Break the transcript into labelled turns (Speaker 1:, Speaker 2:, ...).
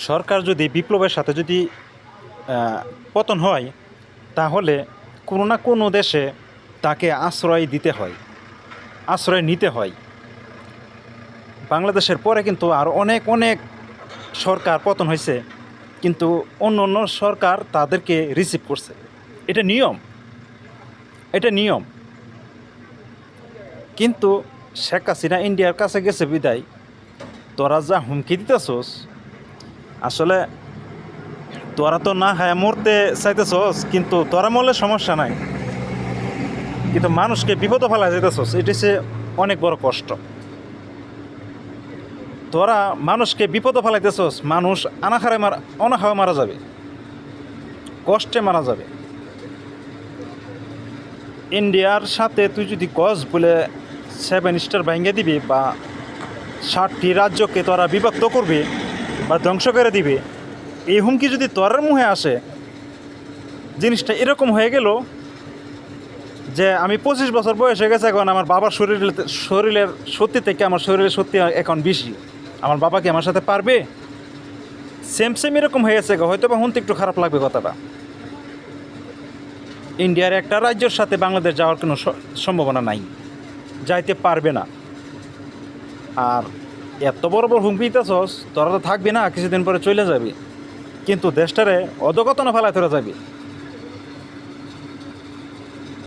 Speaker 1: সরকার যদি বিপ্লবের সাথে যদি পতন হয়, তাহলে কোনো না কোনো দেশে তাকে আশ্রয় দিতে হয়, আশ্রয় নিতে হয়। বাংলাদেশের পরে কিন্তু আর অনেক অনেক সরকার পতন হয়েছে, কিন্তু অন্য অন্য সরকার তাদেরকে রিসিভ করছে। এটা নিয়ম, এটা নিয়ম। কিন্তু শেখ হাসিনা ইন্ডিয়ার কাছে গেছে বিদায় তোরা যা হুমকি দিতেছস, আসলে তোরা তো না হ্যাঁ মরতে চাইতেছস, কিন্তু তোরা মরলে সমস্যা নাই, কিন্তু মানুষকে বিপদে ফেলা যেতেছস, এটা হচ্ছে অনেক বড় কষ্ট। তোরা মানুষকে বিপদে ফেলাইতেছস, মানুষ অনাহারে মারা যাবে, কষ্টে মারা যাবে। ইন্ডিয়ার সাথে তুই যদি কস বলে 7 স্টার ভেঙে দিবি বা 60টি রাজ্যকে তোরা বিভক্ত করবে বা ধ্বংস করে দিবে, এই হুমকি যদি তোরার মুখে আসে, জিনিসটা এরকম হয়ে গেল যে আমি 25 বছর বয়স হয়ে গেছে, এখন আমার বাবার শরীরের সত্যি থেকে আমার শরীরের সত্যি এখন বেশি, আমার বাবা কি আমার সাথে পারবে? সেম এরকম হয়ে গেছে, হয়তো বা শুনতে একটু খারাপ লাগবে কথাটা। ইন্ডিয়ার একটা রাজ্যের সাথে বাংলাদেশ যাওয়ার কোনো সম্ভাবনা নাই, যাইতে পারবে না। আর এত বড় বড় হুমকি দিতেছস, তোরা তো থাকবি না, কিছুদিন পরে চলে যাবি, কিন্তু দেশটারে অধঃপতনে ফেলায় তোরা যাবি।